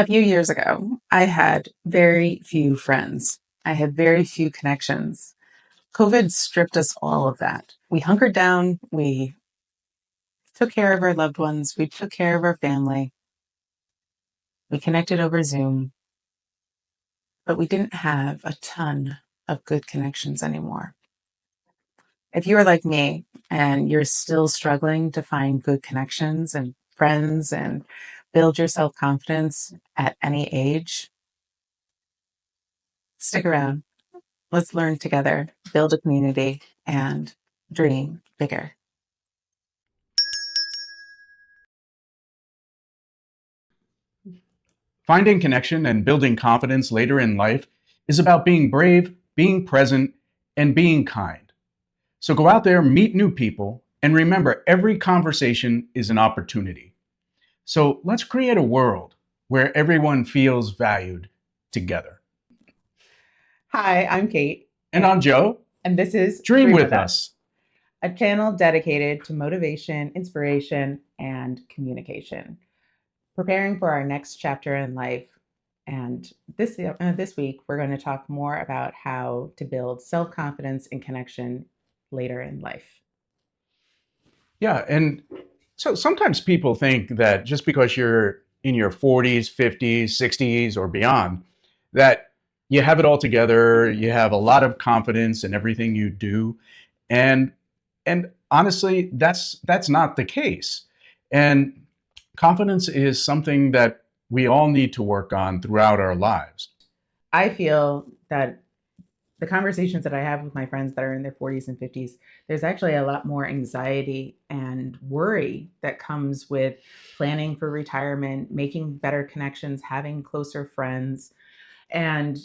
A few years ago, I had very few friends. I had very few connections. COVID stripped us all of that. We hunkered down, we took care of our loved ones, we took care of our family, we connected over Zoom, but we didn't have a ton of good connections anymore. If you are like me and you're still struggling to find good connections and friends and build your self confidence at any age, stick around. Let's learn together, build a community, and dream bigger. Finding connection and building confidence later in life is about being brave, being present, and being kind. So go out there, meet new people, and remember every conversation is an opportunity. So let's create a world where everyone feels valued together. Hi, I'm Kate, And I'm Joe. and this is Dream with us. a channel dedicated to motivation, inspiration, and communication, preparing for our next chapter in life. And this week, we're going to talk more about how to build self confidence and connection later in life. Yeah, and so sometimes people think that just because you're in your 40s, 50s, 60s, or beyond, that you have it all together, you have a lot of confidence in everything you do. And and honestly, that's not the case. And confidence is something that we all need to work on throughout our lives. I feel that the conversations that I have with my friends that are in their 40s and 50s, there's actually a lot more anxiety and worry that comes with planning for retirement, making better connections, having closer friends. And,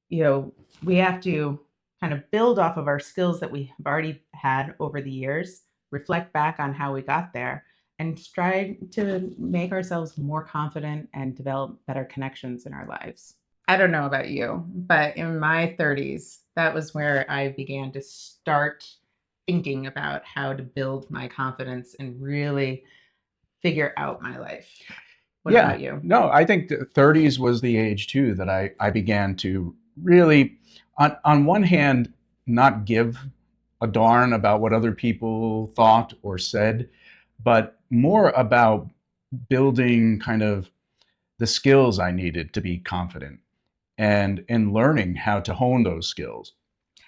you know, we have to kind of build off of our skills that we have already had over the years, reflect back on how we got there, and try to make ourselves more confident and develop better connections in our lives. I don't know about you, but in my 30s, that was where I began to start thinking about how to build my confidence and really figure out my life. What Yeah, about you? no, I think the 30s was the age too that I began to really, on one hand, not give a darn about what other people thought or said, but more about building kind of the skills I needed to be confident and learning how to hone those skills.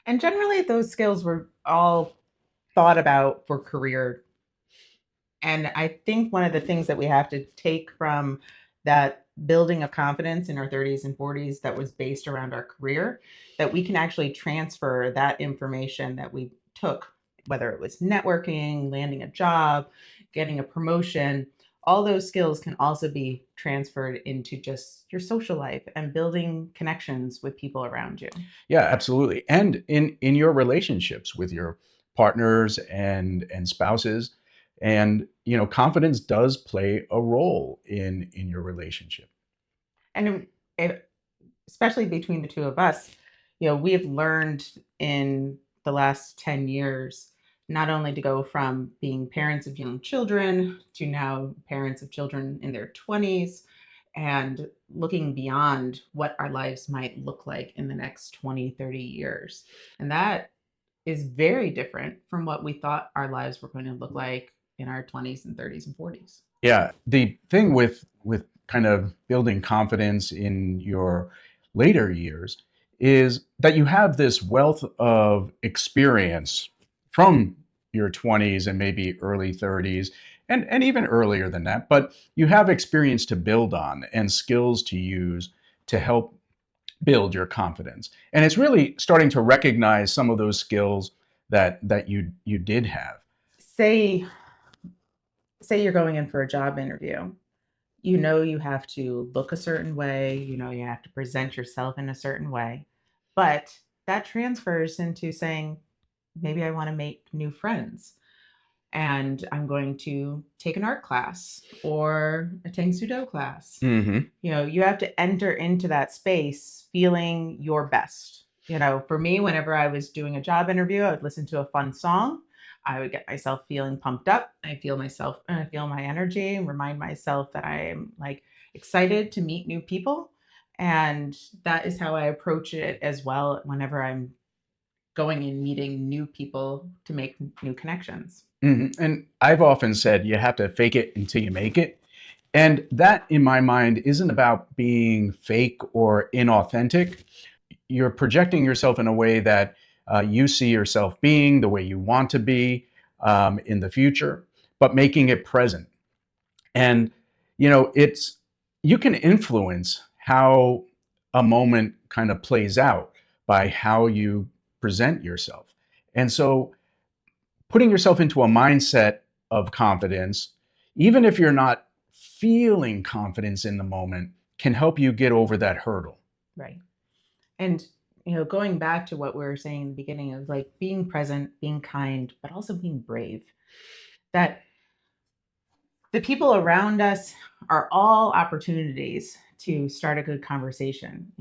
And generally, those skills were all thought about for career. And I think one of the things that we have to take from that building of confidence in our 30s and 40s that was based around our career, that we can actually transfer that information that we took, whether it was networking, landing a job, getting a promotion, all those skills can also be transferred into just your social life and building connections with people around you. Yeah, absolutely. And in your relationships with your partners and spouses, and confidence does play a role in your relationship. And it, especially between the two of us, we have learned in the last 10 years not only to go from being parents of young children to now parents of children in their 20s and looking beyond what our lives might look like in the next 20, 30 years. And that is very different from what we thought our lives were going to look like in our 20s and 30s and 40s. Yeah, the thing with kind of building confidence in your later years is that you have this wealth of experience from your 20s and maybe early 30s and even earlier than that, but you have experience to build on and skills to use to help build your confidence. And it's really starting to recognize some of those skills that you did have. Say say you're going in for a job interview, you have to look a certain way, you have to present yourself in a certain way. But that transfers into saying, maybe I want to make new friends and I'm going to take an art class or a Tang Sudo class. Hmm. You have to enter into that space feeling your best. For me, whenever I was doing a job interview, I would listen to a fun song. I would get myself feeling pumped up. I feel my energy, remind myself that I am like excited to meet new people. And that is how I approach it as well whenever I'm going and meeting new people to make new connections. And I've often said you have to fake it until you make it. And that, in my mind, isn't about being fake or inauthentic. You're projecting yourself in a way that you see yourself being, the way you want to be in the future, but making it present. And, it's, you can influence how a moment kind of plays out by how you present yourself. And so putting yourself into a mindset of confidence, even if you're not feeling confidence in the moment, can help you get over that hurdle. Right. And, going back to what we were saying in the beginning of like being present, being kind, but also being brave, that the people around us are all opportunities to start a good conversation.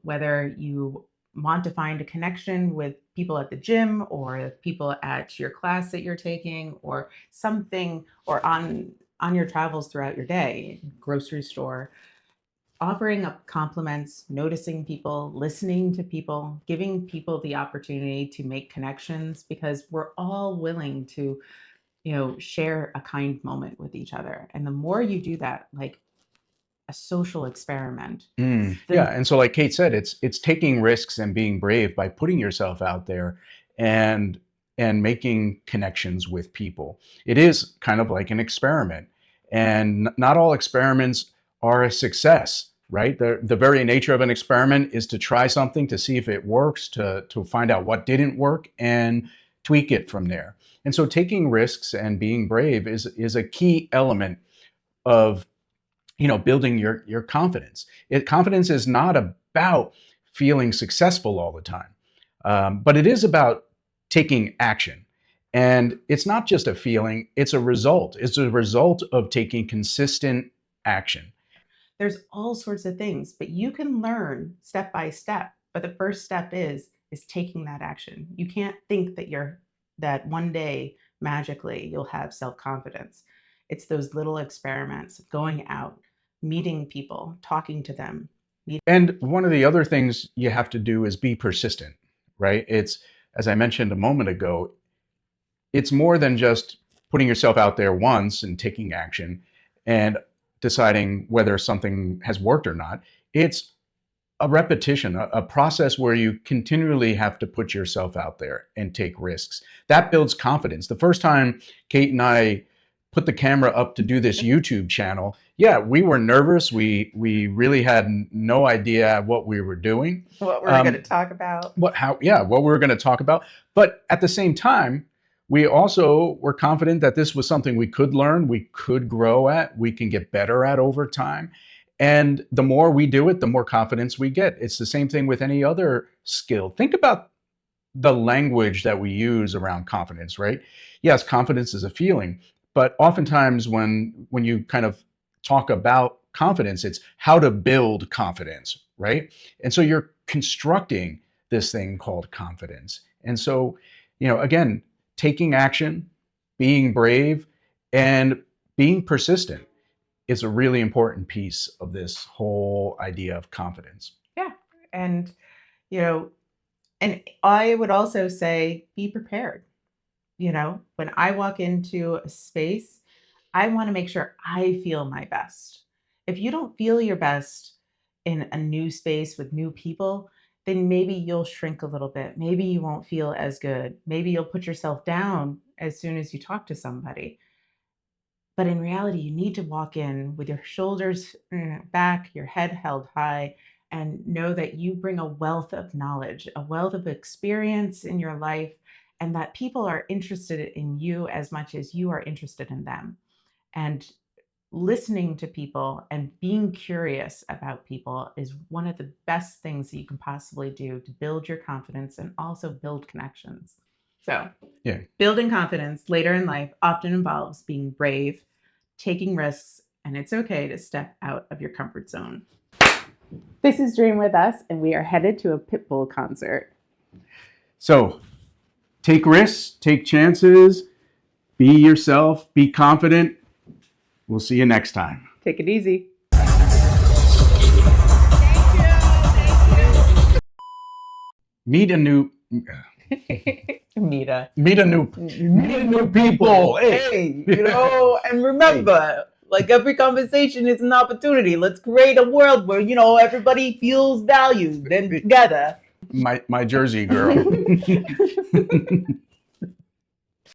Whether you want to find a connection with people at the gym or people at your class that you're taking or something, or on your travels throughout your day, grocery store, offering up compliments, noticing people, listening to people, giving people the opportunity to make connections, because we're all willing to share a kind moment with each other. And the more you do that, like a social experiment. Yeah, and so like Kate said, it's taking risks and being brave by putting yourself out there and making connections with people. It is kind of like an experiment, and not all experiments are a success, right? The very nature of an experiment is to try something to see if it works, to find out what didn't work and tweak it from there. And so taking risks and being brave is a key element of building your confidence. Confidence is not about feeling successful all the time, but it is about taking action. And it's not just a feeling, it's a result. It's a result of taking consistent action. There's all sorts of things, but you can learn step by step. But the first step is taking that action. You can't think that one day magically you'll have self-confidence. It's those little experiments, going out, meeting people, talking to them. And one of the other things you have to do is be persistent, right? It's, as I mentioned a moment ago, it's more than just putting yourself out there once and taking action and deciding whether something has worked or not. It's a repetition, a process where you continually have to put yourself out there and take risks. That builds confidence. The first time Kate and I put the camera up to do this YouTube channel, yeah, we were nervous. We really had no idea what we were doing, what we were going to talk about, what we were going to talk about. But at the same time, we also were confident that this was something we could learn, we could grow at, we can get better at over time. And the more we do it, the more confidence we get. It's the same thing with any other skill. Think about the language that we use around confidence, right? Yes, confidence is a feeling, but oftentimes when you kind of talk about confidence, it's how to build confidence, right? And so you're constructing this thing called confidence. And so, again, taking action, being brave, and being persistent is a really important piece of this whole idea of confidence. Yeah. And, and I would also say, be prepared. When I walk into a space, I want to make sure I feel my best. If you don't feel your best in a new space with new people, then maybe you'll shrink a little bit. Maybe you won't feel as good. Maybe you'll put yourself down as soon as you talk to somebody. But in reality, you need to walk in with your shoulders back, your head held high, and know that you bring a wealth of knowledge, a wealth of experience in your life, and that people are interested in you as much as you are interested in them. And listening to people and being curious about people is one of the best things that you can possibly do to build your confidence and also build connections. So, yeah, building confidence later in life often involves being brave, taking risks, and it's okay to step out of your comfort zone. This is Dream With Us, and we are headed to a Pitbull concert. So, take risks, take chances, be yourself, be confident. We'll see you next time. Take it easy. meet a new Mita. meet a new people. Hey, you know, and remember, like every conversation is an opportunity. Let's create a world where, you know, everybody feels valued and together. My Jersey girl.